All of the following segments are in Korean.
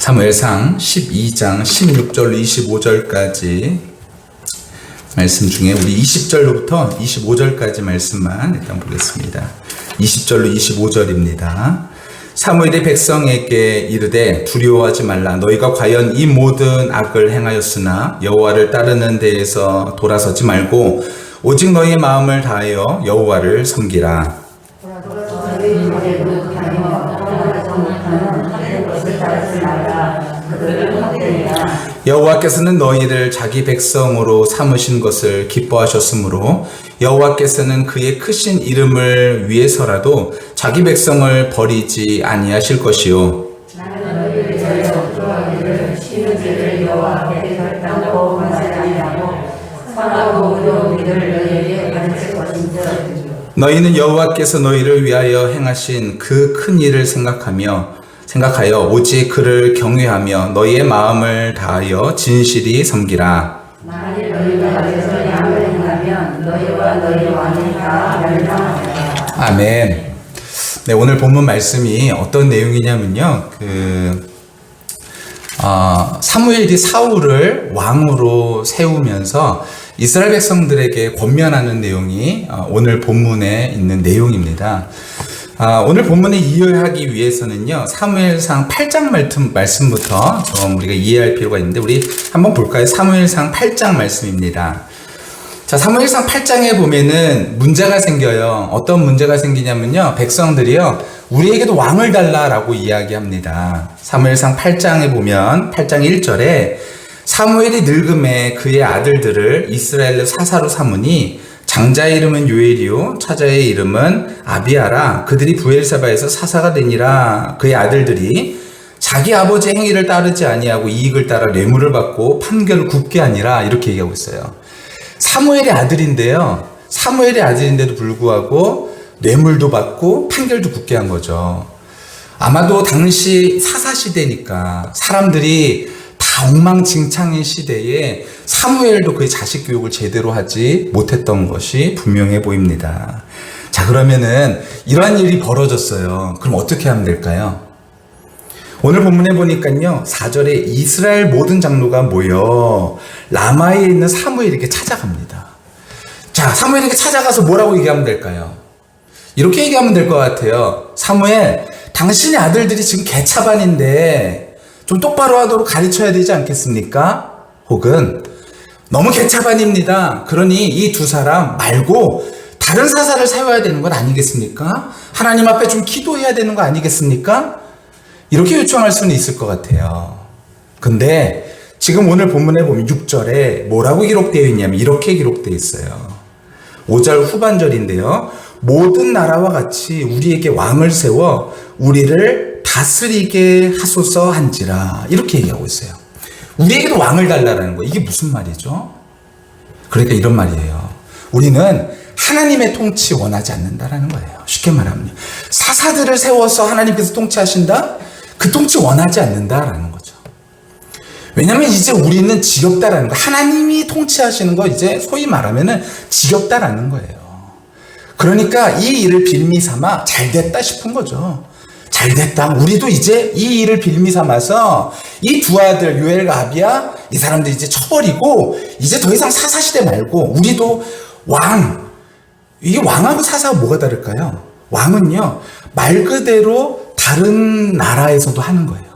사무엘상 12장 16절 25절까지 말씀 중에 우리 20절로부터 25절까지 말씀만 일단 보겠습니다. 20절로 25절입니다. 사무엘이 백성에게 이르되 두려워하지 말라. 너희가 과연 이 모든 악을 행하였으나 여호와를 따르는 데에서 돌아서지 말고 오직 너희의 마음을 다하여 여호와를 섬기라. 여호와께서는 너희를 자기 백성으로 삼으신 것을 기뻐하셨으므로 여호와께서는 그의 크신 이름을 위해서라도 자기 백성을 버리지 아니하실 것이요. 너희는 여호와께서 너희를 위하여 행하신 그 큰 일을 생각하여 오직 그를 경외하며 너희의 마음을 다하여 진실이 섬기라. 만일 너희가 어디서 양을 행하면 너희와 너희 왕이 다 멸망하리라. 아멘. 네, 오늘 본문 말씀이 어떤 내용이냐면요. 사무엘이 사울을 왕으로 세우면서 이스라엘 백성들에게 권면하는 내용이 오늘 본문에 있는 내용입니다. 오늘 본문을 이해하기 위해서는요, 사무엘상 8장 말씀부터 좀 우리가 이해할 필요가 있는데, 우리 한번 볼까요? 사무엘상 8장 말씀입니다. 자, 사무엘상 8장에 보면은 문제가 생겨요. 어떤 문제가 생기냐면요, 백성들이요, 우리에게도 왕을 달라라고 이야기합니다. 사무엘상 8장에 보면 8장 1절에 사무엘이 늙음에 그의 아들들을 이스라엘의 사사로 삼으니 장자의 이름은 요엘이요 차자의 이름은 아비아라. 그들이 브엘세바에서 사사가 되니라. 그의 아들들이 자기 아버지의 행위를 따르지 아니하고 이익을 따라 뇌물을 받고 판결을 굽게 하니라. 이렇게 얘기하고 있어요. 사무엘의 아들인데요, 사무엘의 아들인데도 불구하고 뇌물도 받고 판결도 굽게 한 거죠. 아마도 당시 사사시대니까 사람들이 다 엉망진창인 시대에 사무엘도 그의 자식 교육을 제대로 하지 못했던 것이 분명해 보입니다. 자, 그러면은 이러한 일이 벌어졌어요. 그럼 어떻게 하면 될까요? 오늘 본문에 보니까요, 4절에 이스라엘 모든 장로가 모여 라마에 있는 사무엘에게 찾아갑니다. 자, 사무엘에게 찾아가서 뭐라고 얘기하면 될까요? 이렇게 얘기하면 될 것 같아요. 사무엘, 당신의 아들들이 지금 개차반인데 좀 똑바로 하도록 가르쳐야 되지 않겠습니까? 혹은 너무 개차반입니다. 그러니 이 두 사람 말고 다른 사사를 세워야 되는 건 아니겠습니까? 하나님 앞에 좀 기도해야 되는 거 아니겠습니까? 이렇게 요청할 수는 있을 것 같아요. 근데 지금 오늘 본문에 보면 6절에 뭐라고 기록되어 있냐면 이렇게 기록되어 있어요. 5절 후반절인데요. 모든 나라와 같이 우리에게 왕을 세워 우리를 다스리게 하소서 한지라. 이렇게 얘기하고 있어요. 우리에게도 왕을 달라라는 거. 이게 무슨 말이죠? 그러니까 이런 말이에요. 우리는 하나님의 통치 원하지 않는다라는 거예요. 쉽게 말하면요, 사사들을 세워서 하나님께서 통치하신다? 그 통치 원하지 않는다라는 거죠. 왜냐하면 이제 우리는 지겹다라는 거. 하나님이 통치하시는 거 이제 소위 말하면은 지겹다라는 거예요. 그러니까 이 일을 빌미 삼아 잘 됐다 싶은 거죠. 잘 됐다. 우리도 이제 이 일을 빌미 삼아서 이 두 아들 요엘과 아비야, 이 사람들 이제 쳐버리고 이제 더 이상 사사시대 말고 우리도 왕. 이게 왕하고 사사가 뭐가 다를까요? 왕은요, 말 그대로 다른 나라에서도 하는 거예요.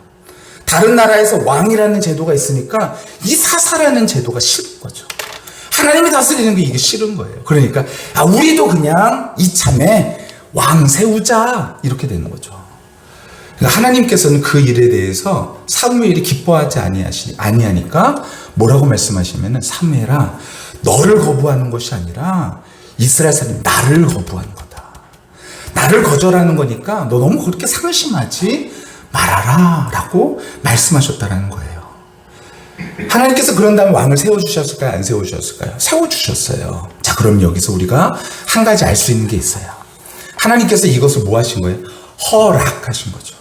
다른 나라에서 왕이라는 제도가 있으니까 이 사사라는 제도가 싫은 거죠. 하나님이 다스리는 게 이게 싫은 거예요. 그러니까 우리도 그냥 이참에 왕 세우자 이렇게 되는 거죠. 그러니까 하나님께서는 그 일에 대해서 사무엘이 기뻐하지 아니하니까 뭐라고 말씀하시면은, 사무엘아, 너를 거부하는 것이 아니라 이스라엘 사람이 나를 거부하는 거다. 나를 거절하는 거니까 너 너무 그렇게 상심하지 말아라 라고 말씀하셨다라는 거예요. 하나님께서 그런 다음에 왕을 세워주셨을까요? 안 세워주셨을까요? 세워주셨어요. 자, 그럼 여기서 우리가 한 가지 알 수 있는 게 있어요. 하나님께서 이것을 뭐 하신 거예요? 허락하신 거죠.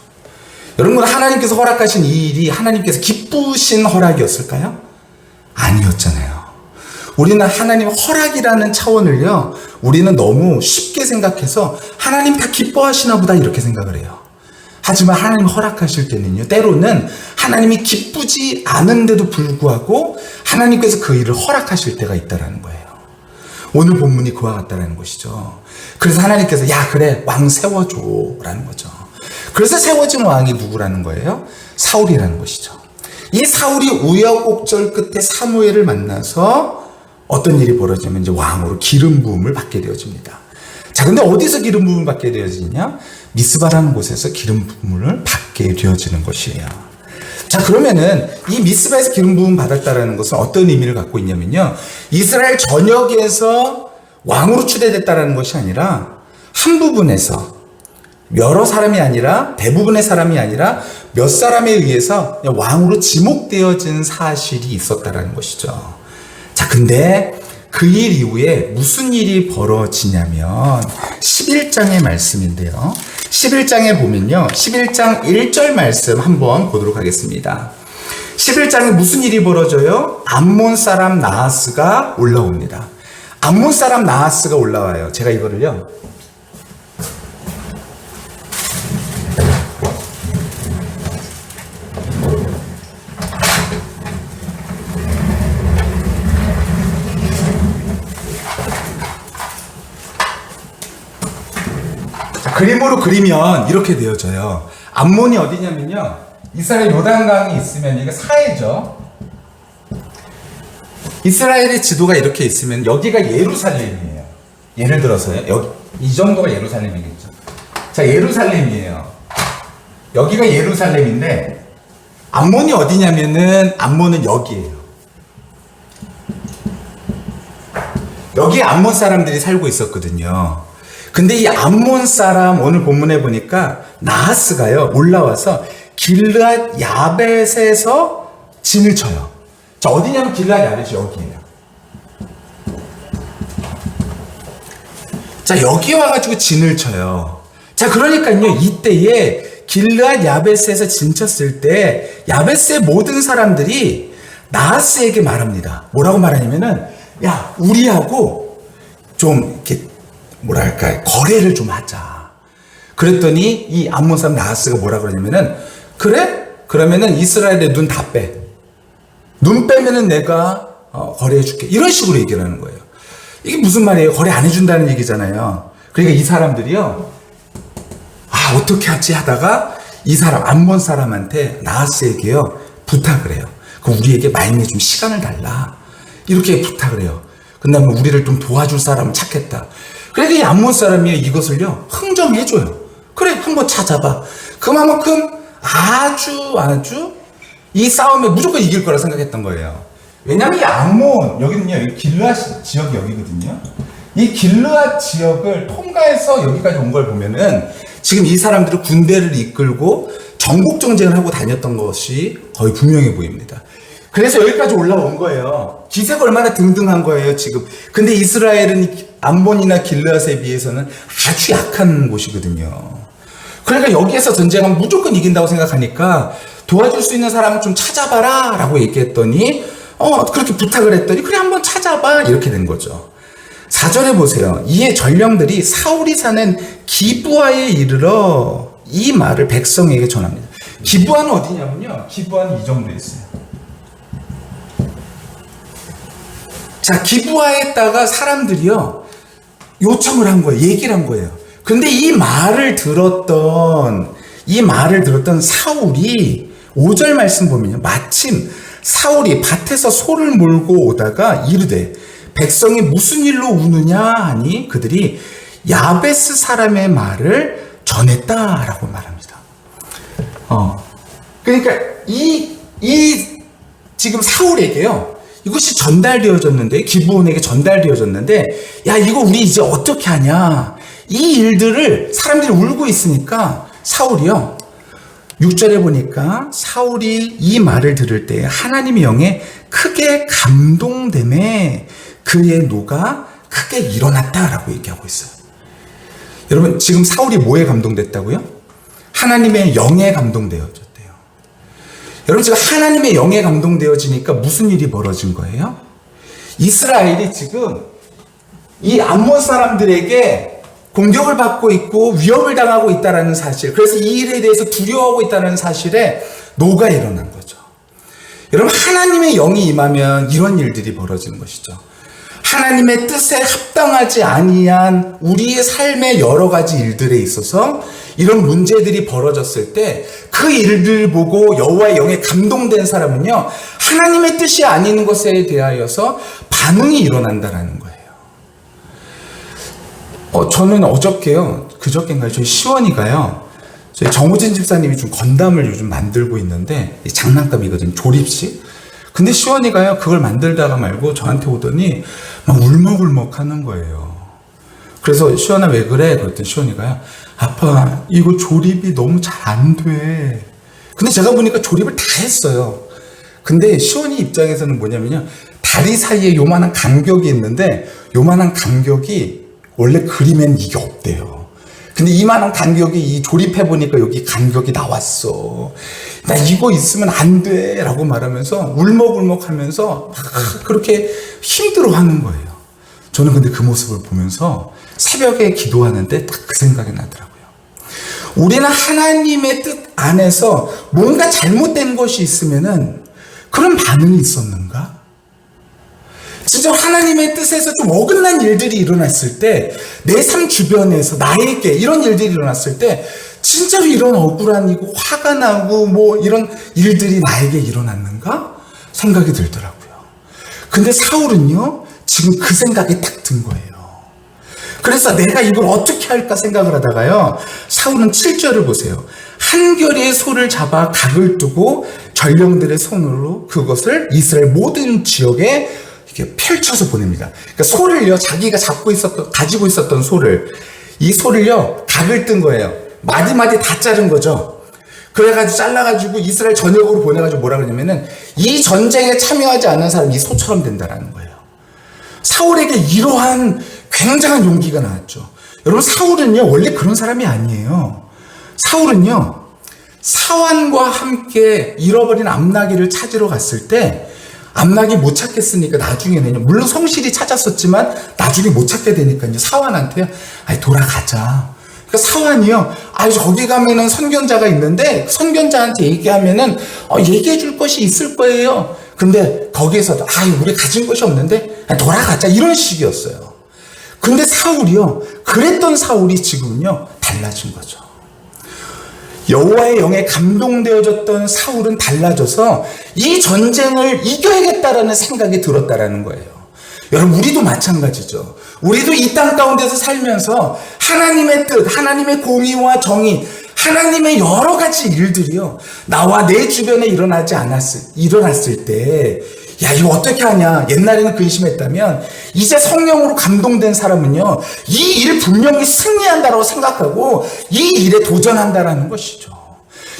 여러분, 하나님께서 허락하신 이 일이 하나님께서 기쁘신 허락이었을까요? 아니었잖아요. 우리는 하나님 허락이라는 차원을요, 우리는 너무 쉽게 생각해서 하나님 다 기뻐하시나 보다 이렇게 생각을 해요. 하지만 하나님이 허락하실 때는요, 때로는 하나님이 기쁘지 않은데도 불구하고 하나님께서 그 일을 허락하실 때가 있다라는 거예요. 오늘 본문이 그와 같다라는 것이죠. 그래서 하나님께서 야 그래 왕 세워줘 라는 거죠. 그래서 세워진 왕이 누구라는 거예요? 사울이라는 것이죠. 이 사울이 우여곡절 끝에 사무엘을 만나서 어떤 일이 벌어지면 이제 왕으로 기름 부음을 받게 되어집니다. 자, 근데 어디서 기름 부음을 받게 되어지냐? 미스바라는 곳에서 기름 부음을 받게 되어지는 것이에요. 자, 그러면은 이 미스바에서 기름 부음 받았다라는 것은 어떤 의미를 갖고 있냐면요, 이스라엘 전역에서 왕으로 추대됐다라는 것이 아니라 한 부분에서, 여러 사람이 아니라, 대부분의 사람이 아니라 몇 사람에 의해서 왕으로 지목되어진 사실이 있었다라는 것이죠. 자, 근데 그 일 이후에 무슨 일이 벌어지냐면 11장의 말씀인데요. 11장에 보면요, 11장 1절 말씀 한번 보도록 하겠습니다. 11장에 무슨 일이 벌어져요? 암몬 사람 나하스가 올라옵니다. 암몬 사람 나하스가 올라와요. 제가 이거를요, 그림으로 그리면 이렇게 되어져요. 암몬이 어디냐면요, 이스라엘 요단강이 있으면 이게 사해죠. 이스라엘의 지도가 이렇게 있으면 여기가 예루살렘이에요. 예를 들어서요, 여기 이 정도가 예루살렘이겠죠. 자, 예루살렘이에요. 여기가 예루살렘인데 암몬이 어디냐면은 암몬은 여기예요. 여기 암몬 사람들이 살고 있었거든요. 근데 이 암몬 사람, 오늘 본문에 보니까 나하스가요 올라와서 길르앗 야벳에서 진을 쳐요. 자, 어디냐면 길르앗 야벳이 여기예요. 자, 여기 와가지고 진을 쳐요. 자, 그러니까요, 이때에 길르앗 야벳에서 진 쳤을 때 야벳의 모든 사람들이 나하스에게 말합니다. 뭐라고 말하냐면은, 야, 우리하고 좀 이렇게 뭐랄까, 거래를 좀 하자. 그랬더니 이 암몬 사람 나하스가 뭐라 그러냐면은, 그래? 그러면은 이스라엘의 눈 다 빼. 눈 빼면은 내가 거래해 줄게. 이런 식으로 얘기를 하는 거예요. 이게 무슨 말이에요? 거래 안 해준다는 얘기잖아요. 그러니까 이 사람들이요, 아, 어떻게 하지 하다가 이 사람, 암몬 사람한테 나하스에게요 부탁을 해요. 그럼 우리에게 마임에 좀 시간을 달라. 이렇게 부탁을 해요. 근데 우리를 좀 도와줄 사람을 찾겠다. 그래서 이 암몬 사람이 이것을요 흥정해줘요. 그래, 한번 찾아봐. 그만큼 아주 이 싸움에 무조건 이길 거라 생각했던 거예요. 왜냐하면 이 암몬, 여기는요, 여기 길르앗 지역이 여기거든요. 이 길르앗 지역을 통과해서 여기까지 온 걸 보면은 지금 이 사람들이 군대를 이끌고 전국 정쟁을 하고 다녔던 것이 거의 분명해 보입니다. 그래서 여기까지 올라온 거예요. 기세가 얼마나 등등한 거예요, 지금. 근데 이스라엘은 암몬이나 길르앗에 비해서는 아주 약한 곳이거든요. 그러니까 여기에서 전쟁하면 무조건 이긴다고 생각하니까 도와줄 수 있는 사람을 좀 찾아봐라 라고 얘기했더니, 그렇게 부탁을 했더니, 그래, 한번 찾아봐. 이렇게 된 거죠. 4절에 보세요. 이에 전령들이 사울이 사는 기브아에 이르러 이 말을 백성에게 전합니다. 기브아는 어디냐면요, 기브아는 이 정도에 있어요. 자, 기브아에다가 사람들이요 요청을 한 거예요. 얘기를 한 거예요. 근데 이 말을 들었던 사울이 5절 말씀 보면요, 마침 사울이 밭에서 소를 몰고 오다가 이르되 백성이 무슨 일로 우느냐 하니 그들이 야베스 사람의 말을 전했다라고 말합니다. 그러니까 지금 사울에게요 이것이 전달되어졌는데, 기브온에게 전달되어졌는데, 야, 이거 우리 이제 어떻게 하냐. 이 일들을 사람들이 울고 있으니까 사울이요, 6절에 보니까 사울이 이 말을 들을 때 하나님의 영에 크게 감동됨에 그의 노가 크게 일어났다라고 얘기하고 있어요. 여러분, 지금 사울이 뭐에 감동됐다고요? 하나님의 영에 감동되어졌대요. 여러분, 지금 하나님의 영에 감동되어지니까 무슨 일이 벌어진 거예요? 이스라엘이 지금 이 암몬 사람들에게 공격을 받고 있고 위협을 당하고 있다는 사실, 그래서 이 일에 대해서 두려워하고 있다는 사실에 노가 일어난 거죠. 여러분, 하나님의 영이 임하면 이런 일들이 벌어지는 것이죠. 하나님의 뜻에 합당하지 아니한 우리의 삶의 여러 가지 일들에 있어서 이런 문제들이 벌어졌을 때 그 일들 보고 여호와의 영에 감동된 사람은요, 하나님의 뜻이 아닌 것에 대하여서 반응이 일어난다라는 거예요. 저는 그저께인가요? 저희 시원이가요, 저희 정우진 집사님이 좀 건담을 요즘 만들고 있는데, 장난감이거든요. 조립식. 근데 시원이가요, 그걸 만들다가 말고 저한테 오더니 막 울먹울먹 하는 거예요. 그래서 시원아 왜 그래? 그랬더니 시원이가요, 아빠 이거 조립이 너무 잘 안 돼. 근데 제가 보니까 조립을 다 했어요. 근데 시원이 입장에서는 뭐냐면요, 다리 사이에 요만한 간격이 있는데 요만한 간격이 원래 그리면 이게 없대요. 근데 이만한 간격이 이 조립해보니까 여기 간격이 나왔어. 나 이거 있으면 안 돼 라고 말하면서 울먹울먹 하면서 막 그렇게 힘들어 하는 거예요. 저는 근데 그 모습을 보면서 새벽에 기도하는데 딱 그 생각이 나더라고요. 우리는 하나님의 뜻 안에서 뭔가 잘못된 것이 있으면은 그런 반응이 있었는가? 진짜 하나님의 뜻에서 좀 어긋난 일들이 일어났을 때, 내 삶 주변에서 나에게 이런 일들이 일어났을 때 진짜로 이런 억울한 이고 화가 나고 뭐 이런 일들이 나에게 일어났는가 생각이 들더라고요. 근데 사울은요, 지금 그 생각이 딱 든 거예요. 그래서 내가 이걸 어떻게 할까 생각을 하다가요, 사울은 7절을 보세요. 한결의 소를 잡아 각을 두고 전령들의 손으로 그것을 이스라엘 모든 지역에 이렇게 펼쳐서 보냅니다. 그러니까 소를요, 자기가 가지고 있었던 소를, 이 소를요, 각을 뜬 거예요. 마디마디 다 자른 거죠. 그래가지고 잘라가지고 이스라엘 전역으로 보내가지고 뭐라 그러냐면은, 이 전쟁에 참여하지 않는 사람이 이 소처럼 된다라는 거예요. 사울에게 이러한 굉장한 용기가 나왔죠. 여러분, 사울은요, 원래 그런 사람이 아니에요. 사울은요, 사환과 함께 잃어버린 암나귀를 찾으러 갔을 때, 암나귀 못 찾겠으니까 나중에는요, 물론 성실히 찾았었지만 나중에 못 찾게 되니까요, 사환한테요, 돌아가자. 그러니까 사환이요, 저기 가면은 선견자가 있는데 선견자한테 얘기하면은 얘기해 줄 것이 있을 거예요. 근데 거기에서도 우리 가진 것이 없는데 돌아가자, 이런 식이었어요. 근데 사울이요, 그랬던 사울이 지금은요 달라진 거죠. 여호와의 영에 감동되어졌던 사울은 달라져서 이 전쟁을 이겨야겠다라는 생각이 들었다라는 거예요. 여러분, 우리도 마찬가지죠. 우리도 이 땅 가운데서 살면서 하나님의 뜻, 하나님의 공의와 정의, 하나님의 여러 가지 일들이요, 나와 내 주변에 일어났을 때, 이거 어떻게 하냐. 옛날에는 근심했다면, 이제 성령으로 감동된 사람은요, 이 일 분명히 승리한다라고 생각하고 이 일에 도전한다라는 것이죠.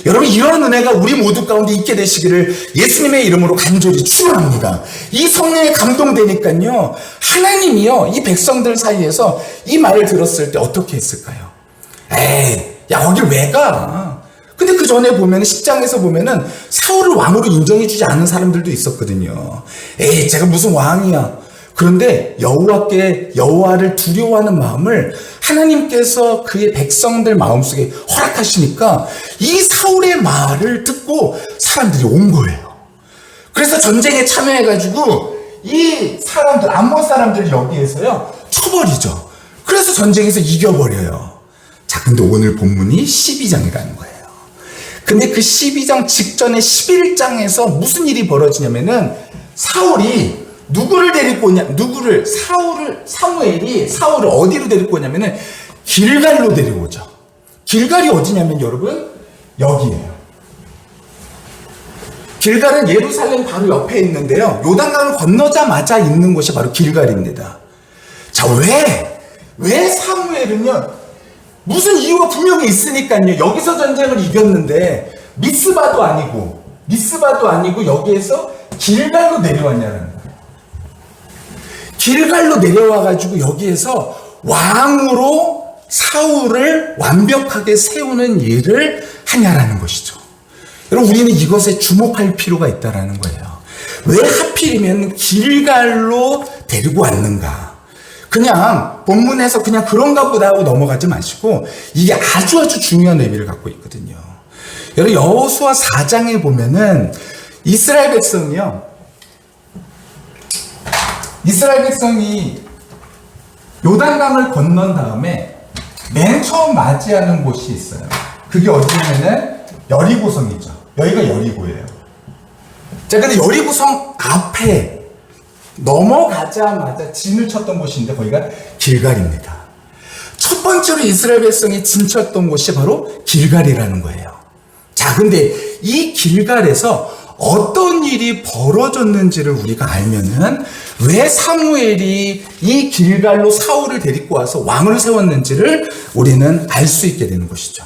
여러분, 이런 은혜가 우리 모두 가운데 있게 되시기를 예수님의 이름으로 간절히 축원합니다. 이 성령에 감동되니까요, 하나님이요, 이 백성들 사이에서 이 말을 들었을 때 어떻게 했을까요? 거길 왜 가? 근데 그 전에 보면 10장에서 보면은 사울을 왕으로 인정해주지 않은 사람들도 있었거든요. 제가 무슨 왕이야. 그런데 여호와를 두려워하는 마음을 하나님께서 그의 백성들 마음속에 허락하시니까 이 사울의 말을 듣고 사람들이 온 거예요. 그래서 전쟁에 참여해가지고 이 사람들, 암몬 사람들을 여기에서요 쳐버리죠. 그래서 전쟁에서 이겨버려요. 자, 근데 오늘 본문이 12장이라는 거예요. 근데 그 12장 직전에 11장에서 무슨 일이 벌어지냐면은, 사울이 누구를 데리고 오냐, 사무엘이 사울을 어디로 데리고 오냐면은 길갈로 데리고오죠. 길갈이 어디냐면 여러분, 여기예요. 길갈은 예루살렘 바로 옆에 있는데요, 요단강을 건너자마자 있는 곳이 바로 길갈입니다. 자, 왜 사무엘은요, 무슨 이유가 분명히 있으니까요, 여기서 전쟁을 이겼는데 미스바도 아니고 여기에서 길갈로 내려왔냐는 거예요. 길갈로 내려와가지고 여기에서 왕으로 사울을 완벽하게 세우는 일을 하냐라는 것이죠. 여러분, 우리는 이것에 주목할 필요가 있다라는 거예요. 왜 하필이면 길갈로 데리고 왔는가? 그냥 본문에서 그냥 그런가 보다 하고 넘어가지 마시고 이게 아주 중요한 의미를 갖고 있거든요. 여러분 여호수아 4장에 보면은 이스라엘 백성이 요단강을 건넌 다음에 맨 처음 맞이하는 곳이 있어요. 그게 어디냐면은 여리고성이죠. 여기가 여리고예요. 자, 근데 여리고성 앞에 넘어가자마자 진을 쳤던 곳인데 거기가 길갈입니다. 첫 번째로 이스라엘 백성이 진 쳤던 곳이 바로 길갈이라는 거예요. 자, 근데 이 길갈에서 어떤 일이 벌어졌는지를 우리가 알면은 왜 사무엘이 이 길갈로 사울을 데리고 와서 왕을 세웠는지를 우리는 알 수 있게 되는 것이죠.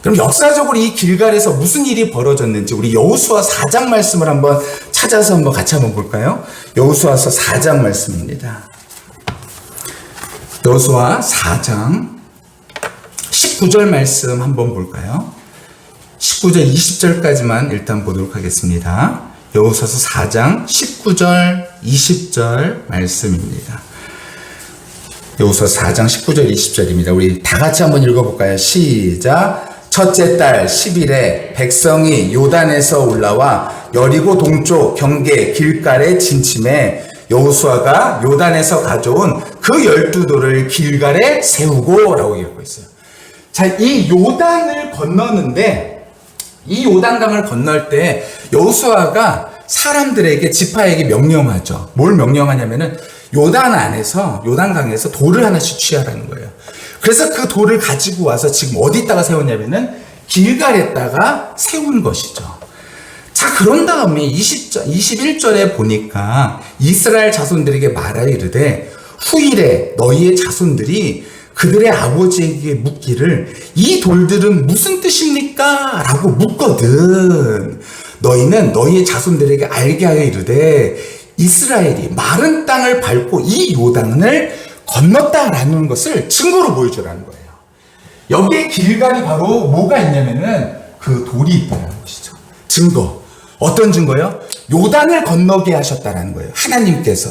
그럼 역사적으로 이 길갈에서 무슨 일이 벌어졌는지 우리 여호수아 4장 말씀을 한번 찾아서 한번 같이 한번 볼까요? 여호수아서 4장 말씀입니다. 여호수아 4장 19절 말씀 한번 볼까요? 19절 20절까지만 일단 보도록 하겠습니다. 여호수아서 4장 19절 20절 말씀입니다. 여호수아서 4장 19절 20절입니다. 우리 다 같이 한번 읽어볼까요? 시작. 첫째 달 10일에 백성이 요단에서 올라와 여리고 동쪽 경계 길갈에 진침해 여호수아가 요단에서 가져온 그 12돌을 길갈에 세우고 라고 얘기하고 있어요. 자, 이 요단을 건너는데 이 요단강을 건널 때 여호수아가 사람들에게 지파에게 명령하죠. 뭘 명령하냐면은 요단강에서 돌을 하나씩 취하라는 거예요. 그래서 그 돌을 가지고 와서 지금 어디다가 세웠냐면은 길갈에다가 세운 것이죠. 자, 그런 다음에 21절에 보니까 이스라엘 자손들에게 말하여 이르되 후일에 너희의 자손들이 그들의 아버지에게 묻기를 이 돌들은 무슨 뜻입니까? 라고 묻거든. 너희는 너희의 자손들에게 알게 하여 이르되 이스라엘이 마른 땅을 밟고 이 요단을 건넜다라는 것을 증거로 보여주라는 거예요. 여기에 길갈이 바로 뭐가 있냐면은 그 돌이 있다는 것이죠. 증거. 어떤 증거요? 요단을 건너게 하셨다라는 거예요. 하나님께서.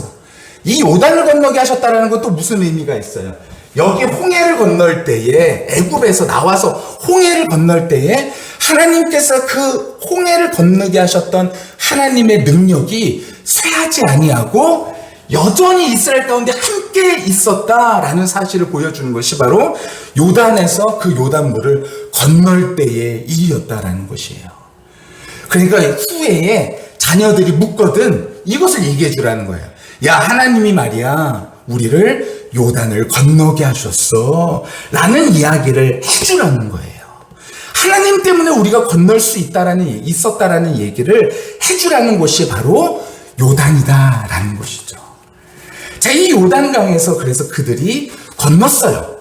이 요단을 건너게 하셨다라는 것도 무슨 의미가 있어요? 여기 홍해를 건널 때에 애굽에서 나와서 홍해를 건널 때에 하나님께서 그 홍해를 건너게 하셨던 하나님의 능력이 쇠하지 아니하고 여전히 이스라엘 가운데 함께 있었다라는 사실을 보여주는 것이 바로 요단에서 그 요단물을 건널 때의 일이었다라는 것이에요. 그러니까 후에 자녀들이 묻거든 이것을 얘기해 주라는 거예요. 야, 하나님이 말이야 우리를 요단을 건너게 하셨어 라는 이야기를 해주라는 거예요. 하나님 때문에 우리가 건널 수 있었다라는 얘기를 해주라는 것이 바로 요단이다라는 것이죠. 자, 이 요단강에서 그래서 그들이 건넜어요.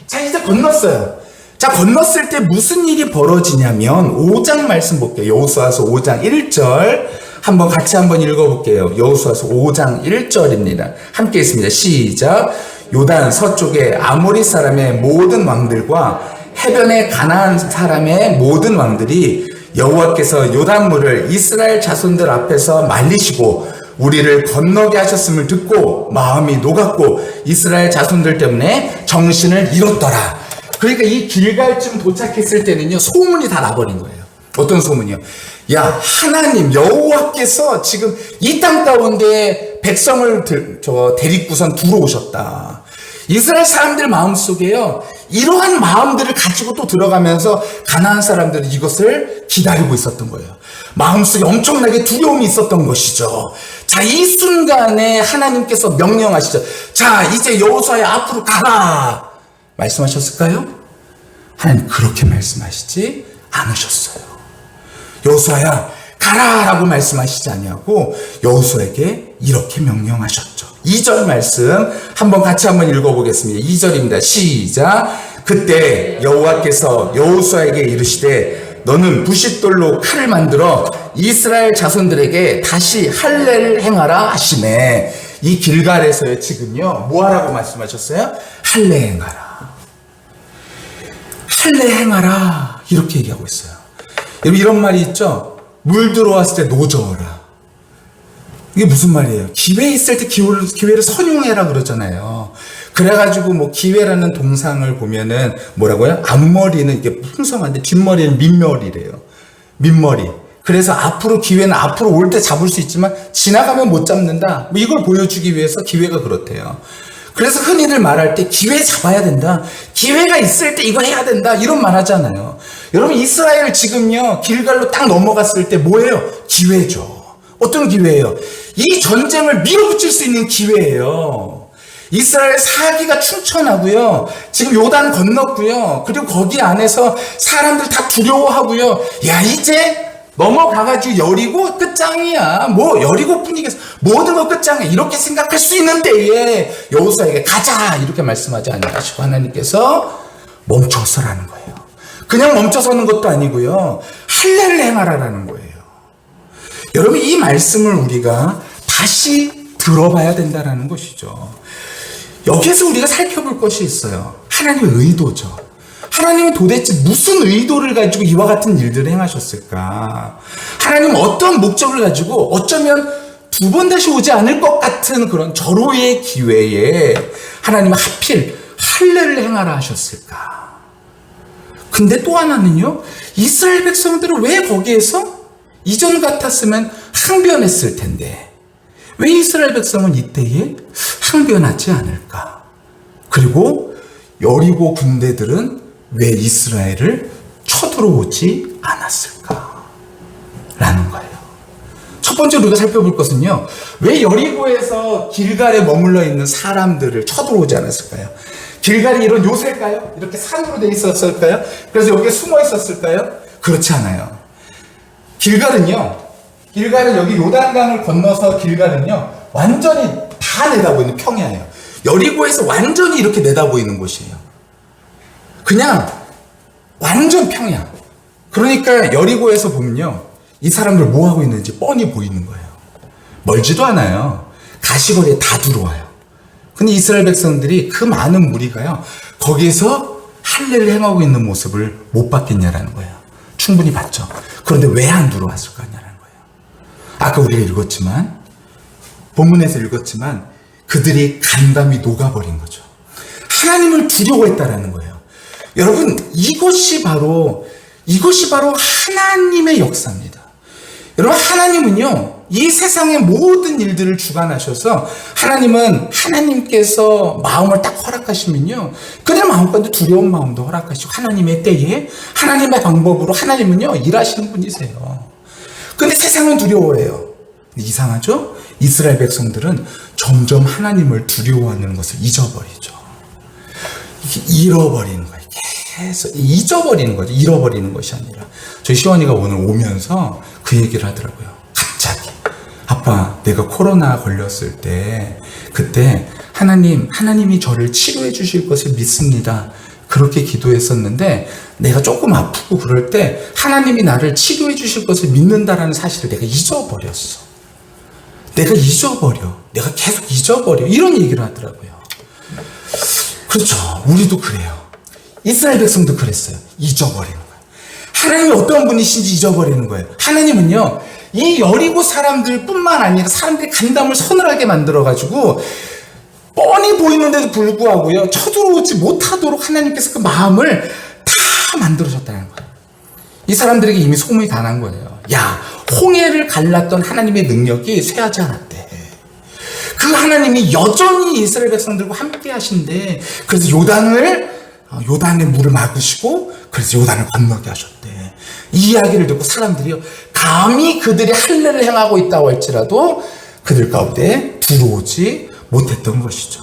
자, 이제 건넜어요. 자, 건넜을 때 무슨 일이 벌어지냐면 5장 말씀 볼게요. 여호수아서 5장 1절 한번 같이 한번 읽어볼게요. 여호수아서 5장 1절입니다. 함께 있습니다. 시작. 요단 서쪽에 아모리 사람의 모든 왕들과 해변의 가나안 사람의 모든 왕들이 여호와께서 요단물을 이스라엘 자손들 앞에서 말리시고 우리를 건너게 하셨음을 듣고 마음이 녹았고 이스라엘 자손들 때문에 정신을 잃었더라. 그러니까 이 길갈쯤 도착했을 때는요 소문이 다 나버린 거예요. 어떤 소문이요? 야, 하나님 여호와께서 지금 이 땅 가운데 백성을 데리고선 들어오셨다. 이스라엘 사람들 마음속에요 이러한 마음들을 가지고 또 들어가면서 가나안 사람들은 이것을 기다리고 있었던 거예요. 마음속에 엄청나게 두려움이 있었던 것이죠. 자, 이 순간에 하나님께서 명령하시죠. 자, 이제 여호수아야 앞으로 가라 말씀하셨을까요? 하나님 그렇게 말씀하시지 않으셨어요. 여호수아야 가라라고 말씀하시지 아니하고 여호수아에게 이렇게 명령하셨죠. 2절 말씀 한번 같이 한번 읽어보겠습니다. 2절입니다. 시작. 그때 여호와께서 여호수아에게 이르시되 너는 부싯돌로 칼을 만들어 이스라엘 자손들에게 다시 할례를 행하라 하시네. 이 길갈에서요 지금요 뭐하라고 말씀하셨어요? 할례 행하라. 할례 행하라 이렇게 얘기하고 있어요. 여러분 이런 말이 있죠. 물 들어왔을 때 노저어라. 이게 무슨 말이에요? 기회 있을 때 기회를 선용해라 그러잖아요. 그래가지고 뭐 기회라는 동상을 보면은 뭐라고요? 앞머리는 이게 풍성한데 뒷머리는 민머리래요. 민머리. 그래서 앞으로 기회는 앞으로 올 때 잡을 수 있지만 지나가면 못 잡는다. 뭐 이걸 보여주기 위해서 기회가 그렇대요. 그래서 흔히들 말할 때 기회 잡아야 된다. 기회가 있을 때 이거 해야 된다. 이런 말 하잖아요. 여러분 이스라엘 지금요 길갈로 딱 넘어갔을 때 뭐예요? 기회죠. 어떤 기회예요? 이 전쟁을 밀어붙일 수 있는 기회예요. 이스라엘 사기가 충천하고요. 지금 요단 건넜고요. 그리고 거기 안에서 사람들 다 두려워하고요. 야 이제 넘어가가지고 여리고 끝장이야. 뭐 여리고뿐이겠어. 모든 거 끝장이야. 이렇게 생각할 수 있는 때에 여호수아에게 가자 이렇게 말씀하지 아니하시고 하나님께서 멈춰서라는 거예요. 그냥 멈춰서는 것도 아니고요. 할례를 행하라라는 거예요. 여러분 이 말씀을 우리가 다시 들어봐야 된다라는 것이죠. 여기에서 우리가 살펴볼 것이 있어요. 하나님의 의도죠. 하나님은 도대체 무슨 의도를 가지고 이와 같은 일들을 행하셨을까? 하나님은 어떤 목적을 가지고 어쩌면 두 번 다시 오지 않을 것 같은 그런 절호의 기회에 하나님은 하필 할례를 행하라 하셨을까? 근데 또 하나는요, 이스라엘 백성들은 왜 거기에서 이전 같았으면 항변했을 텐데 왜 이스라엘 백성은 이때에 항변하지 않을까? 그리고 여리고 군대들은 왜 이스라엘을 쳐들어오지 않았을까? 라는 거예요. 첫 번째로 우리가 살펴볼 것은요, 왜 여리고에서 길갈에 머물러 있는 사람들을 쳐들어오지 않았을까요? 길갈이 이런 요새일까요? 이렇게 산으로 돼 있었을까요? 그래서 여기에 숨어 있었을까요? 그렇지 않아요. 길갈은 여기 요단강을 건너서 길갈은요, 완전히 다 내다보이는 평야예요. 여리고에서 완전히 이렇게 내다보이는 곳이에요. 그냥 완전 평야. 그러니까 여리고에서 보면요, 이 사람들 뭐 하고 있는지 뻔히 보이는 거예요. 멀지도 않아요. 가시거리에 다 들어와요. 근데 이스라엘 백성들이 그 많은 무리가요, 거기에서 할례를 행하고 있는 모습을 못 봤겠냐라는 거예요. 충분히 봤죠. 그런데 왜 안 들어왔을 거냐라는 거예요. 아까 우리가 읽었지만, 본문에서 읽었지만 그들이 간담이 녹아버린 거죠. 하나님을 두려워했다라는 거예요. 여러분 이것이 바로 하나님의 역사입니다. 여러분 하나님은요 이 세상의 모든 일들을 주관하셔서 하나님께서 마음을 딱 허락하시면요 그들 마음 가운데 두려운 마음도 허락하시고 하나님의 때에 하나님의 방법으로 하나님은요 일하시는 분이세요. 근데 세상은 두려워해요. 이상하죠? 이스라엘 백성들은 점점 하나님을 두려워하는 것을 잊어버리죠. 잃어버리는 거예요. 계속 잊어버리는 거죠. 잃어버리는 것이 아니라. 저희 시원이가 오늘 오면서 그 얘기를 하더라고요. 갑자기. 아빠, 내가 코로나 걸렸을 때 그때 하나님이 저를 치료해 주실 것을 믿습니다. 그렇게 기도했었는데 내가 조금 아프고 그럴 때 하나님이 나를 치료해 주실 것을 믿는다라는 사실을 내가 잊어버렸어. 내가 계속 잊어버려. 이런 얘기를 하더라고요. 그렇죠. 우리도 그래요. 이스라엘 백성도 그랬어요. 잊어버리는 거예요. 하나님이 어떤 분이신지 잊어버리는 거예요. 하나님은요, 이 여리고 사람들 뿐만 아니라 사람들이 간담을 서늘하게 만들어가지고 뻔히 보이는데도 불구하고요, 쳐들어오지 못하도록 하나님께서 그 마음을 다 만들어줬다는 거예요. 이 사람들에게 이미 소문이 다 난 거예요. 야, 홍해를 갈랐던 하나님의 능력이 쇠하지 않았대. 그 하나님이 여전히 이스라엘 백성들과 함께 하신대. 그래서 요단의 물을 막으시고 그래서 요단을 건너게 하셨대. 이 이야기를 듣고 사람들이요, 감히 그들이 할례를 행하고 있다고 할지라도 그들 가운데 들어오지 못했던 것이죠.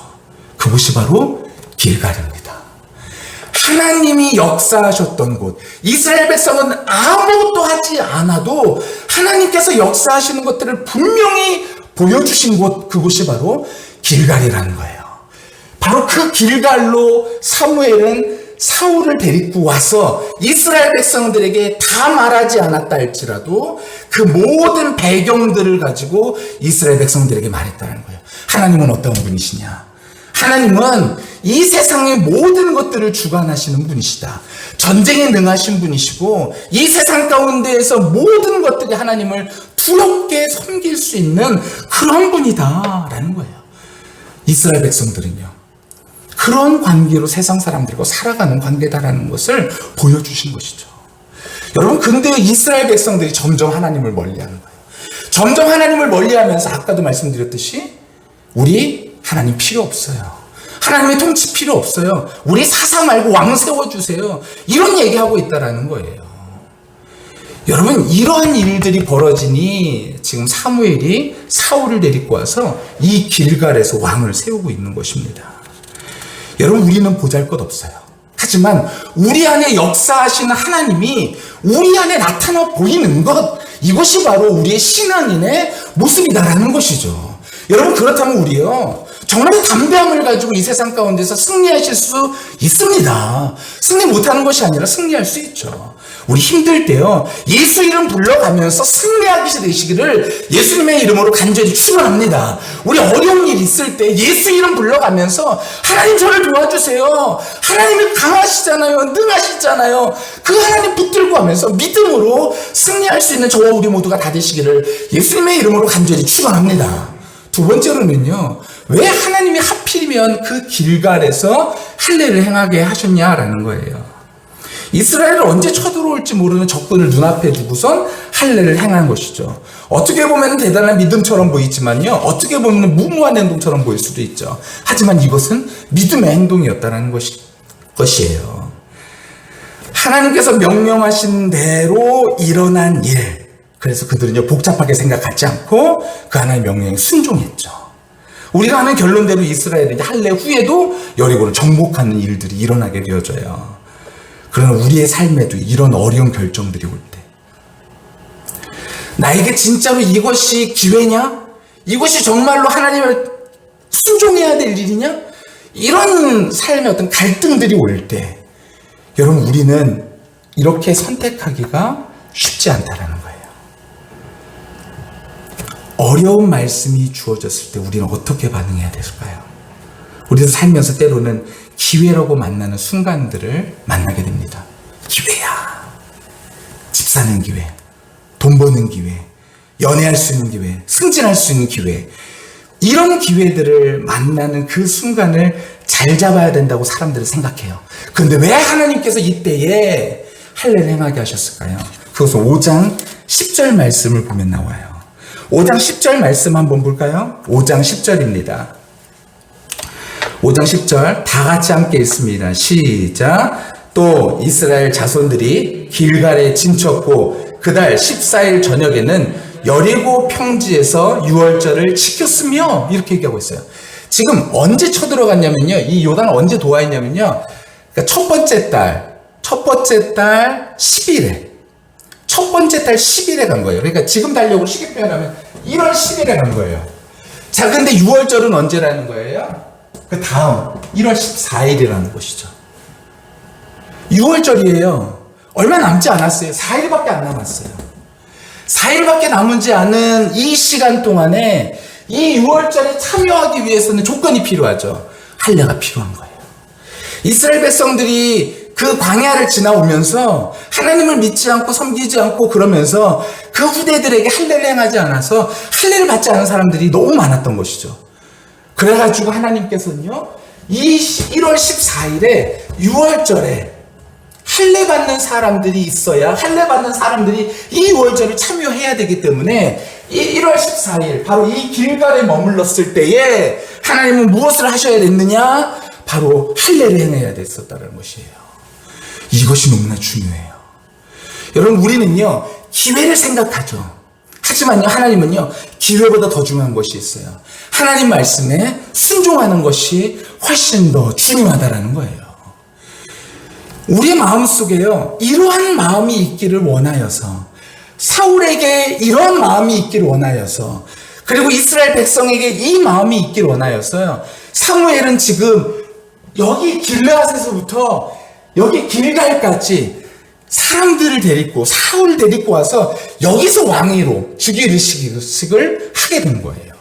그곳이 바로 길갈입니다. 하나님이 역사하셨던 곳, 이스라엘 백성은 아무것도 하지 않아도 하나님께서 역사하시는 것들을 분명히 보여주신 곳, 그곳이 바로 길갈이라는 거예요. 바로 그 길갈로 사무엘은 사울을 데리고 와서 이스라엘 백성들에게 다 말하지 않았다 할지라도 그 모든 배경들을 가지고 이스라엘 백성들에게 말했다는 거예요. 하나님은 어떤 분이시냐? 하나님은 이 세상의 모든 것들을 주관하시는 분이시다. 전쟁에 능하신 분이시고 이 세상 가운데에서 모든 것들이 하나님을 두렵게 섬길 수 있는 그런 분이다라는 거예요. 이스라엘 백성들은요, 그런 관계로 세상 사람들과 살아가는 관계다라는 것을 보여주신 것이죠. 여러분, 근데 이스라엘 백성들이 점점 하나님을 멀리하는 거예요. 점점 하나님을 멀리하면서 아까도 말씀드렸듯이 우리 하나님 필요 없어요. 하나님의 통치 필요 없어요. 우리 사사 말고 왕 세워주세요. 이런 얘기하고 있다라는 거예요. 여러분, 이러한 일들이 벌어지니 지금 사무엘이 사울을 데리고 와서 이 길갈에서 왕을 세우고 있는 것입니다. 여러분, 우리는 보잘것없어요. 하지만 우리 안에 역사하시는 하나님이 우리 안에 나타나 보이는 것, 이것이 바로 우리의 신앙인의 모습이다라는 것이죠. 여러분, 그렇다면 우리요, 정말 담대함을 가지고 이 세상 가운데서 승리하실 수 있습니다. 승리 못하는 것이 아니라 승리할 수 있죠. 우리 힘들 때요, 예수 이름 불러가면서 승리하게 되시기를 예수님의 이름으로 간절히 축원합니다. 우리 어려운 일 있을 때 예수 이름 불러가면서 하나님 저를 도와주세요. 하나님이 강하시잖아요. 능하시잖아요. 그 하나님 붙들고 하면서 믿음으로 승리할 수 있는 저와 우리 모두가 다 되시기를 예수님의 이름으로 간절히 축원합니다. 두 번째로는요, 왜 하나님이 하필이면 그 길갈에서 할례를 행하게 하셨냐라는 거예요. 이스라엘을 언제 쳐들어올지 모르는 적군을 눈앞에 두고선 할례를 행한 것이죠. 어떻게 보면 대단한 믿음처럼 보이지만요, 어떻게 보면 무모한 행동처럼 보일 수도 있죠. 하지만 이것은 믿음의 행동이었다는 것이에요. 하나님께서 명령하신 대로 일어난 일, 그래서 그들은요 복잡하게 생각하지 않고 그 하나님의 명령에 순종했죠. 우리가 아는 결론대로 이스라엘은 할례 후에도 여리고를 정복하는 일들이 일어나게 되어져요. 그러나 우리의 삶에도 이런 어려운 결정들이 올 때, 나에게 진짜로 이것이 기회냐? 이것이 정말로 하나님을 순종해야 될 일이냐? 이런 삶의 어떤 갈등들이 올 때, 여러분, 우리는 이렇게 선택하기가 쉽지 않다라는 거예요. 어려운 말씀이 주어졌을 때 우리는 어떻게 반응해야 될까요? 우리도 살면서 때로는 기회라고 만나는 순간들을 만나게 됩니다. 기회야. 집 사는 기회, 돈 버는 기회, 연애할 수 있는 기회, 승진할 수 있는 기회, 이런 기회들을 만나는 그 순간을 잘 잡아야 된다고 사람들은 생각해요. 그런데 왜 하나님께서 이때에 할례를 행하게 하셨을까요? 그것은 5장 10절 말씀을 보면 나와요. 5장 10절 말씀 한번 볼까요? 5장 10절입니다. 5장 10절 다 같이 함께 읽습니다. 시작. 또 이스라엘 자손들이 길갈에 진쳤고 그달 14일 저녁에는 여리고 평지에서 유월절을 지켰으며, 이렇게 얘기하고 있어요. 지금 언제 쳐들어갔냐면요, 이 요단을 언제 도하했냐면요, 그러니까 첫 번째 달 10일에 첫 번째 달 10일에 간 거예요. 그러니까 지금 달력으로 쉽게 표현하면 1월 10일에 간 거예요. 자, 근데 유월절은 언제라는 거예요? 그 다음 1월 14일이라는 것이죠. 6월절이에요. 얼마 남지 않았어요. 4일밖에 안 남았어요. 4일밖에 남지 않은 이 시간 동안에 이 6월절에 참여하기 위해서는 조건이 필요하죠. 할례가 필요한 거예요. 이스라엘 백성들이 그 광야를 지나오면서 하나님을 믿지 않고 섬기지 않고 그러면서 그 후대들에게 할례를 행하지 않아서 할례를 받지 않은 사람들이 너무 많았던 것이죠. 그래가지고 하나님께서는요, 이 1월 14일에 6월절에 할례 받는 사람들이 있어야, 할례 받는 사람들이 이 6월절을 참여해야 되기 때문에 이 1월 14일 바로 이 길갈에 머물렀을 때에 하나님은 무엇을 하셔야 됐느냐? 바로 할례를 행해야 됐었다는 것이에요. 이것이 너무나 중요해요. 여러분, 우리는요 기회를 생각하죠. 하지만요, 하나님은요 기회보다 더 중요한 것이 있어요. 하나님 말씀에 순종하는 것이 훨씬 더 중요하다라는 거예요. 우리의 마음속에요, 이러한 마음이 있기를 원하여서, 사울에게 이런 마음이 있기를 원하여서, 그리고 이스라엘 백성에게 이 마음이 있기를 원하여서요, 사무엘은 지금 여기 길르앗에서부터 여기 길갈까지 사람들을 데리고, 사울을 데리고 와서 여기서 왕위로 즉위식을 하게 된 거예요.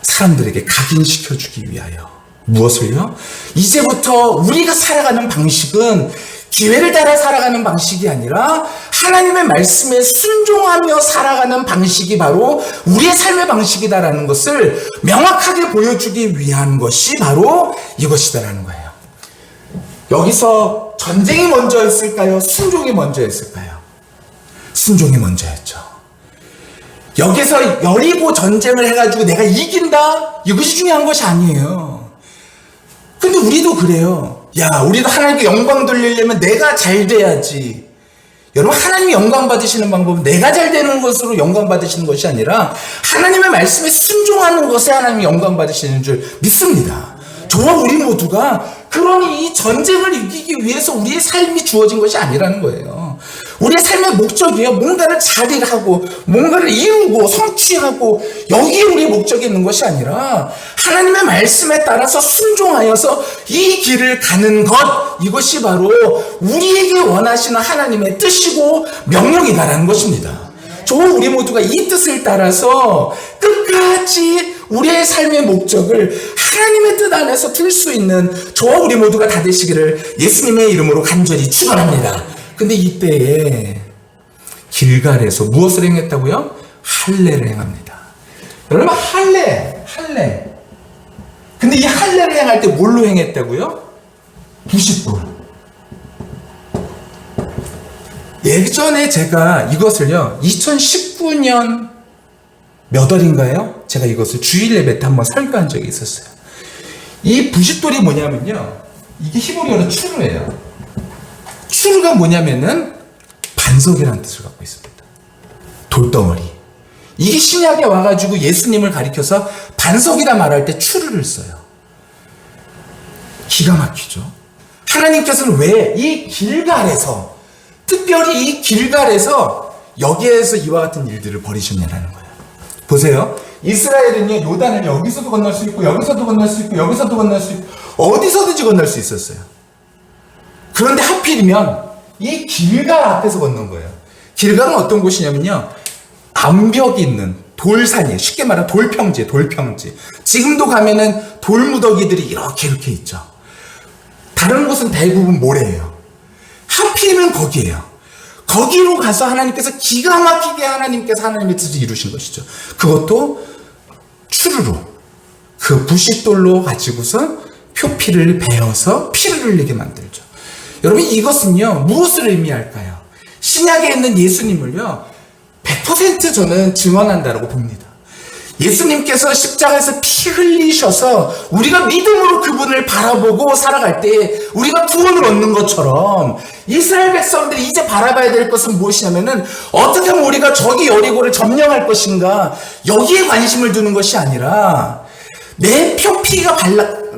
사람들에게 각인시켜주기 위하여. 무엇을요? 이제부터 우리가 살아가는 방식은 기회를 따라 살아가는 방식이 아니라 하나님의 말씀에 순종하며 살아가는 방식이 바로 우리의 삶의 방식이다라는 것을 명확하게 보여주기 위한 것이 바로 이것이다라는 거예요. 여기서 전쟁이 먼저였을까요? 순종이 먼저였을까요? 순종이 먼저였죠. 여기서 여리고 전쟁을 해가지고 내가 이긴다? 이것이 중요한 것이 아니에요. 근데 우리도 그래요. 야, 우리도 하나님께 영광 돌리려면 내가 잘 돼야지. 여러분, 하나님이 영광 받으시는 방법은 내가 잘 되는 것으로 영광 받으시는 것이 아니라 하나님의 말씀에 순종하는 것에 하나님이 영광 받으시는 줄 믿습니다. 저와 우리 모두가 그러니 이 전쟁을 이기기 위해서 우리의 삶이 주어진 것이 아니라는 거예요. 우리의 삶의 목적이요, 뭔가를 잘 일하고 뭔가를 이루고 성취하고 여기에 우리의 목적이 있는 것이 아니라 하나님의 말씀에 따라서 순종하여서 이 길을 가는 것, 이것이 바로 우리에게 원하시는 하나님의 뜻이고 명령이다라는 것입니다. 저와 우리 모두가 이 뜻을 따라서 끝까지 우리의 삶의 목적을 하나님의 뜻 안에서 틀 수 있는 저와 우리 모두가 다 되시기를 예수님의 이름으로 간절히 축원합니다. 근데 이때에 길갈에서 무엇을 행했다고요? 할례를 행합니다. 여러분, 할례. 근데 이 할례를 행할 때 뭘로 행했다고요? 부싯돌. 예전에 제가 이것을요, 2019년 몇 월인가요? 제가 이것을 주일 예배 때 한번 설교한 적이 있었어요. 이 부싯돌이 뭐냐면요, 이게 히브리어로 추르예요. 추르가 뭐냐면은 반석이라는 뜻을 갖고 있습니다. 돌덩어리. 이게 신약에 와가지고 예수님을 가리켜서 반석이라 말할 때 추르를 써요. 기가 막히죠. 하나님께서는 왜 이 길갈에서, 특별히 이 길갈에서 여기에서 이와 같은 일들을 벌이셨냐라는 거예요. 보세요. 이스라엘은요, 요단을 여기서도 건널 수 있고 여기서도 건널 수 있고 여기서도 건널 수 있고 어디서든지 건널 수 있었어요. 그런데 하필이면 이 길갈 앞에서 건넌 거예요. 길갈은 어떤 곳이냐면요, 암벽이 있는 돌산이에요. 쉽게 말하면 돌평지. 지금도 가면은 돌무더기들이 이렇게 있죠. 다른 곳은 대부분 모래예요. 하필이면 거기에요. 거기로 가서 하나님께서 기가 막히게 하나님의 뜻을 이루신 것이죠. 그것도 추루로, 그 부싯돌로 가지고서 표피를 베어서 피를 흘리게 만들죠. 여러분, 이것은요, 무엇을 의미할까요? 신약에 있는 예수님을요, 100% 저는 증언한다라고 봅니다. 예수님께서 십자가에서 피 흘리셔서 우리가 믿음으로 그분을 바라보고 살아갈 때 우리가 구원을 얻는 것처럼 이스라엘 백성들이 이제 바라봐야 될 것은 무엇이냐면은 어떻게 하면 우리가 저기 여리고를 점령할 것인가, 여기에 관심을 두는 것이 아니라 내 표피가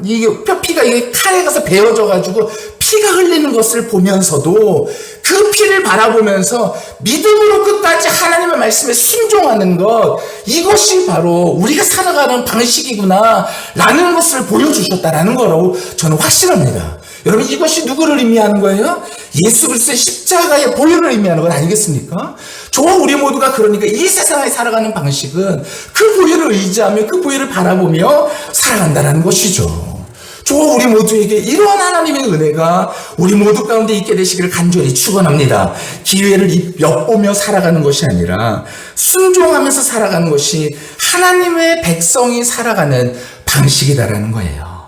이게 칼에 가서 베어져 가지고 피가 흘리는 것을 보면서도 그 피를 바라보면서 믿음으로 끝까지 하나님의 말씀에 순종하는 것, 이것이 바로 우리가 살아가는 방식이구나 라는 것을 보여주셨다라는 거라고 저는 확신합니다. 여러분, 이것이 누구를 의미하는 거예요? 예수 그리스도의 십자가의 보혈을 의미하는 건 아니겠습니까? 저와 우리 모두가 그러니까 이 세상에 살아가는 방식은 그 보혈을 의지하며 그 보혈을 바라보며 살아간다는 것이죠. 저와 우리 모두에게 이러한 하나님의 은혜가 우리 모두 가운데 있게 되시기를 간절히 축원합니다. 기회를 엿보며 살아가는 것이 아니라 순종하면서 살아가는 것이 하나님의 백성이 살아가는 방식이다라는 거예요.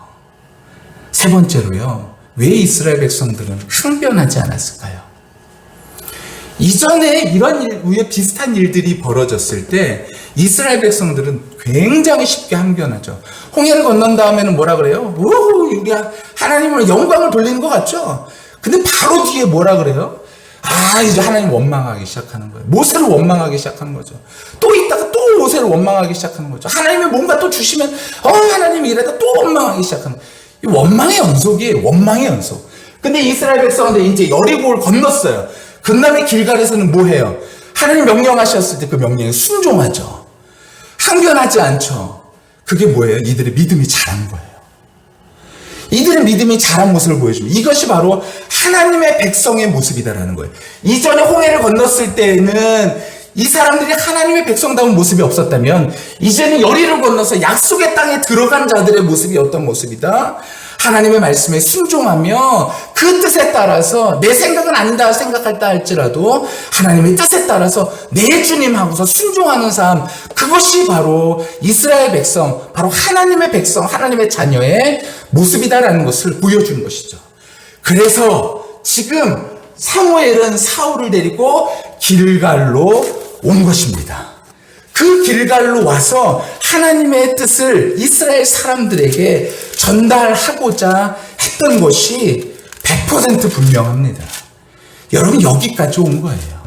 세 번째로요, 왜 이스라엘 백성들은 항변하지 않았을까요? 이전에 비슷한 일들이 벌어졌을 때 이스라엘 백성들은 굉장히 쉽게 항변하죠. 홍해를 건넌 다음에는 뭐라 그래요? 우후, 우리 하나님을 영광을 돌리는 것 같죠? 근데 바로 뒤에 뭐라 그래요? 이제 하나님 원망하기 시작하는 거예요. 모세를 원망하기 시작하는 거죠. 또 있다가 또 모세를 원망하기 시작하는 거죠. 하나님이 뭔가 또 주시면 하나님이 이러다 또 원망하기 시작하는 거예요. 이 원망의 연속이에요. 원망의 연속. 근데 이스라엘 백성들 이제 여리고를 건넜어요. 그 다음에 길갈에서는 뭐 해요? 하나님 명령하셨을 때 그 명령에 순종하죠. 항변하지 않죠. 그게 뭐예요? 이들의 믿음이 자란 거예요. 이들의 믿음이 자란 모습을 보여줍니다. 이것이 바로 하나님의 백성의 모습이다라는 거예요. 이전에 홍해를 건넜을 때에는 이 사람들이 하나님의 백성다운 모습이 없었다면 이제는 여리를 건너서 약속의 땅에 들어간 자들의 모습이 어떤 모습이다? 하나님의 말씀에 순종하며 그 뜻에 따라서 내 생각은 아니다 생각할다 할지라도 하나님의 뜻에 따라서 내 주님 하고서 순종하는 삶, 그것이 바로 이스라엘 백성, 바로 하나님의 백성, 하나님의 자녀의 모습이다라는 것을 보여준 것이죠. 그래서 지금 사무엘은 사울을 데리고 길갈로 온 것입니다. 그 길갈로 와서 하나님의 뜻을 이스라엘 사람들에게 전달하고자 했던 것이 100% 분명합니다. 여러분, 여기까지 온 거예요.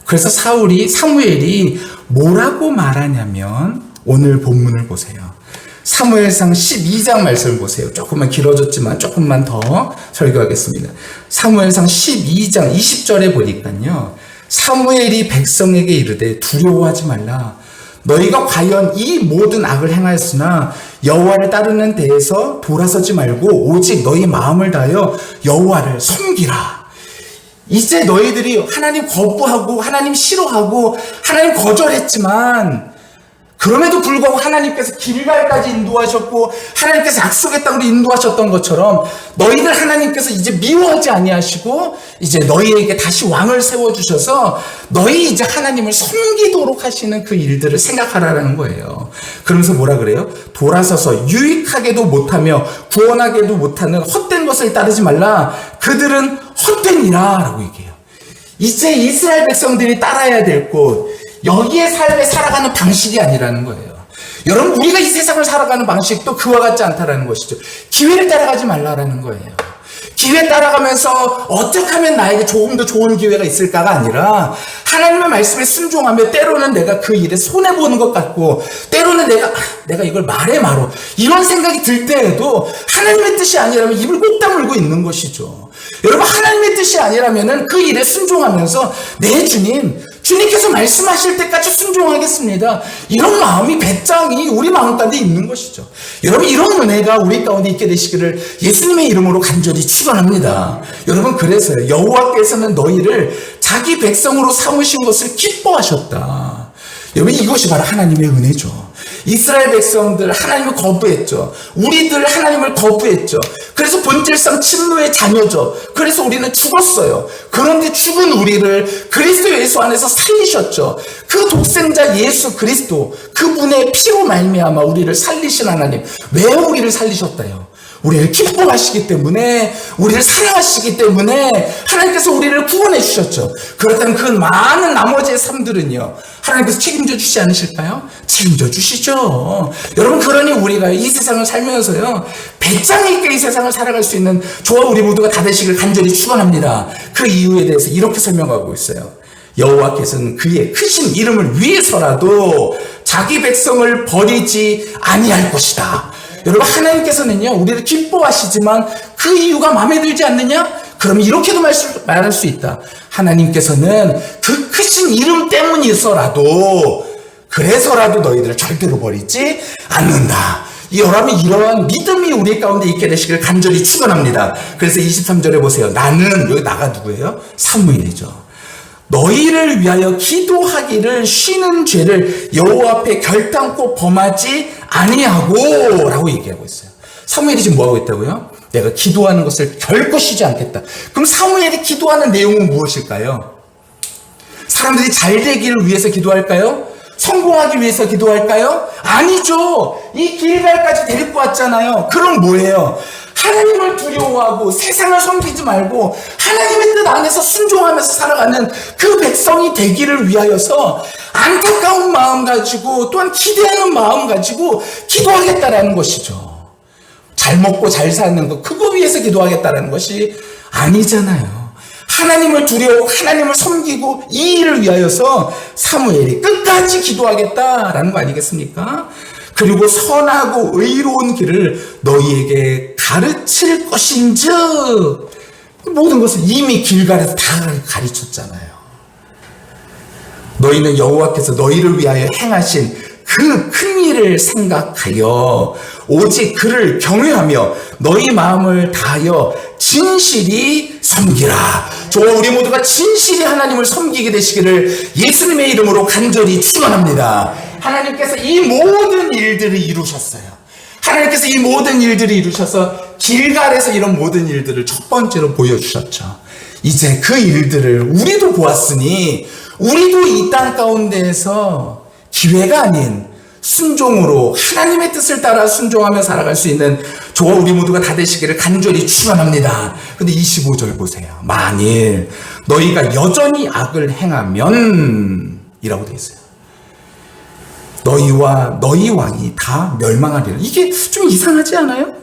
그래서 사무엘이 뭐라고 말하냐면 오늘 본문을 보세요. 사무엘상 12장 말씀을 보세요. 조금만 길어졌지만 조금만 더 설교하겠습니다. 사무엘상 12장 20절에 보니까요. 사무엘이 백성에게 이르되 두려워하지 말라. 너희가 과연 이 모든 악을 행하였으나 여호와를 따르는 데에서 돌아서지 말고 오직 너희 마음을 다하여 여호와를 섬기라. 이제 너희들이 하나님 거부하고 하나님 싫어하고 하나님 거절했지만 그럼에도 불구하고 하나님께서 길갈까지 인도하셨고 하나님께서 약속의 땅으로 인도하셨던 것처럼 너희들 하나님께서 이제 미워하지 아니하시고 이제 너희에게 다시 왕을 세워주셔서 너희 이제 하나님을 섬기도록 하시는 그 일들을 생각하라는 거예요. 그러면서 뭐라 그래요? 돌아서서 유익하게도 못하며 구원하게도 못하는 헛된 것을 따르지 말라. 그들은 헛되니라 라고 얘기해요. 이제 이스라엘 백성들이 따라야 될 곳, 여기에 삶에 살아가는 방식이 아니라는 거예요. 여러분, 우리가 이 세상을 살아가는 방식도 그와 같지 않다라는 것이죠. 기회를 따라가지 말라라는 거예요. 기회 따라가면서 어떻게 하면 나에게 조금 더 좋은 기회가 있을까가 아니라 하나님의 말씀에 순종하며 때로는 내가 그 일에 손해보는 것 같고 때로는 내가 이걸 말해 말어 이런 생각이 들 때에도 하나님의 뜻이 아니라면 입을 꼭 다물고 있는 것이죠. 여러분, 하나님의 뜻이 아니라면 그 일에 순종하면서 내 주님께서 말씀하실 때까지 순종하겠습니다. 이런 마음이 배짱이 우리 마음 가운데 있는 것이죠. 여러분, 이런 은혜가 우리 가운데 있게 되시기를 예수님의 이름으로 간절히 축원합니다. 여러분, 그래서요. 여호와께서는 너희를 자기 백성으로 삼으신 것을 기뻐하셨다. 여러분, 이것이 바로 하나님의 은혜죠. 이스라엘 백성들 하나님을 거부했죠. 우리들 하나님을 거부했죠. 그래서 본질상 침노의 자녀죠. 그래서 우리는 죽었어요. 그런데 죽은 우리를 그리스도 예수 안에서 살리셨죠. 그 독생자 예수 그리스도, 그분의 피로 말미암아 우리를 살리신 하나님. 왜 우리를 살리셨다요? 우리를 기뻐하시기 때문에, 우리를 사랑하시기 때문에 하나님께서 우리를 구원해 주셨죠. 그렇다면 그 많은 나머지의 삶들은요, 하나님께서 책임져 주시지 않으실까요? 책임져 주시죠. 여러분, 그러니 우리가 이 세상을 살면서요, 배짱 있게 이 세상을 살아갈 수 있는 저와 우리 모두가 다 되시길 간절히 축원합니다. 그 이유에 대해서 이렇게 설명하고 있어요. 여호와께서는 그의 크신 이름을 위해서라도 자기 백성을 버리지 아니할 것이다. 여러분, 하나님께서는요, 우리를 기뻐하시지만 그 이유가 마음에 들지 않느냐? 그럼 이렇게도 말할 수 있다. 하나님께서는 그 크신 이름 때문이서라도, 그래서라도 너희들을 절대로 버리지 않는다. 여러분, 이러한 믿음이 우리 가운데 있게 되시길 간절히 축원합니다. 그래서 23절에 보세요. 나는, 여기 나가 누구예요? 사무엘이죠. 너희를 위하여 기도하기를 쉬는 죄를 여호와 앞에 결단코 범하지 아니하고 라고 얘기하고 있어요. 사무엘이 지금 뭐하고 있다고요? 내가 기도하는 것을 결코 쉬지 않겠다. 그럼 사무엘이 기도하는 내용은 무엇일까요? 사람들이 잘 되기를 위해서 기도할까요? 성공하기 위해서 기도할까요? 아니죠. 이 길갈까지 데리고 왔잖아요. 그럼 뭐예요? 하나님을 두려워하고 세상을 섬기지 말고 하나님의 뜻 안에서 순종하면서 살아가는 그 백성이 되기를 위하여서 안타까운 마음 가지고 또한 기대하는 마음 가지고 기도하겠다라는 것이죠. 잘 먹고 잘 사는 것, 그거 위해서 기도하겠다라는 것이 아니잖아요. 하나님을 두려워하고 하나님을 섬기고 이 일을 위하여서 사무엘이 끝까지 기도하겠다라는 거 아니겠습니까? 그리고 선하고 의로운 길을 너희에게 가르칠 것인즉, 모든 것을 이미 길갈에서 다 가르쳤잖아요. 너희는 여호와께서 너희를 위하여 행하신 그 큰 일을 생각하여 오직 그를 경외하며 너희 마음을 다하여 진실이 섬기라. 저와 우리 모두가 진실이 하나님을 섬기게 되시기를 예수님의 이름으로 간절히 축원합니다. 하나님께서 이 모든 일들을 이루셨어요. 하나님께서 이 모든 일들을 이루셔서 길갈에서 이런 모든 일들을 첫 번째로 보여주셨죠. 이제 그 일들을 우리도 보았으니 우리도 이 땅 가운데에서 기회가 아닌 순종으로 하나님의 뜻을 따라 순종하며 살아갈 수 있는 저와 우리 모두가 다 되시기를 간절히 축원합니다. 근데 25절 보세요. 만일 너희가 여전히 악을 행하면 이라고 되어 있어요. 너희와 너희 왕이 다 멸망하리라. 이게 좀 이상하지 않아요?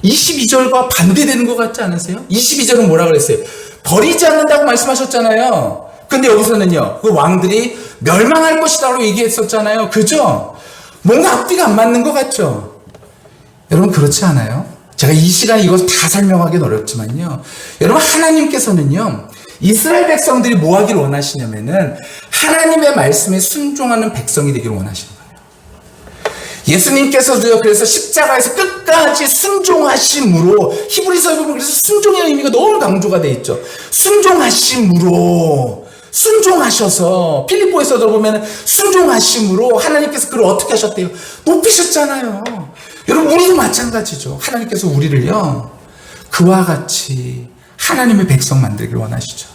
22절과 반대되는 것 같지 않으세요? 22절은 뭐라 그랬어요? 버리지 않는다고 말씀하셨잖아요. 근데 여기서는요, 그 왕들이 멸망할 것이라고 얘기했었잖아요. 그죠? 뭔가 앞뒤가 안 맞는 것 같죠? 여러분, 그렇지 않아요? 제가 이 시간에 이것을 다 설명하기는 어렵지만요. 여러분, 하나님께서는요, 이스라엘 백성들이 뭐 하기를 원하시냐면은 하나님의 말씀에 순종하는 백성이 되기를 원하시는 거예요. 예수님께서도요, 그래서 십자가에서 끝까지 순종하심으로, 히브리서에 보면 그래서 순종의 의미가 너무 강조가 돼 있죠. 순종하심으로, 순종하셔서, 필리포에서도 보면 순종하심으로 하나님께서 그를 어떻게 하셨대요? 높이셨잖아요. 여러분, 우리도 마찬가지죠. 하나님께서 우리를요, 그와 같이 하나님의 백성 만들기를 원하시죠.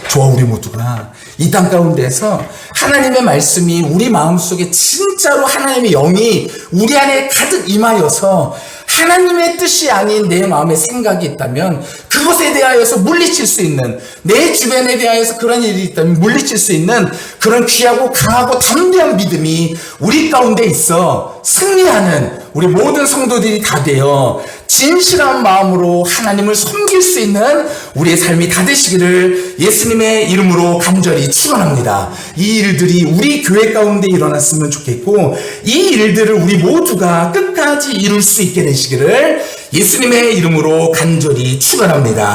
저와 우리 모두가 이 땅 가운데에서 하나님의 말씀이 우리 마음속에 진짜로 하나님의 영이 우리 안에 가득 임하여서 하나님의 뜻이 아닌 내 마음의 생각이 있다면 그것에 대하여서 물리칠 수 있는, 내 주변에 대하여서 그런 일이 있다면 물리칠 수 있는 그런 귀하고 강하고 담대한 믿음이 우리 가운데 있어 승리하는 우리 모든 성도들이 다 되어 진실한 마음으로 하나님을 섬길 수 있는 우리의 삶이 다 되시기를 예수님의 이름으로 간절히 축원합니다. 이 일들이 우리 교회 가운데 일어났으면 좋겠고, 이 일들을 우리 모두가 끝까지 이룰 수 있게 되시기를 예수님의 이름으로 간절히 축원합니다.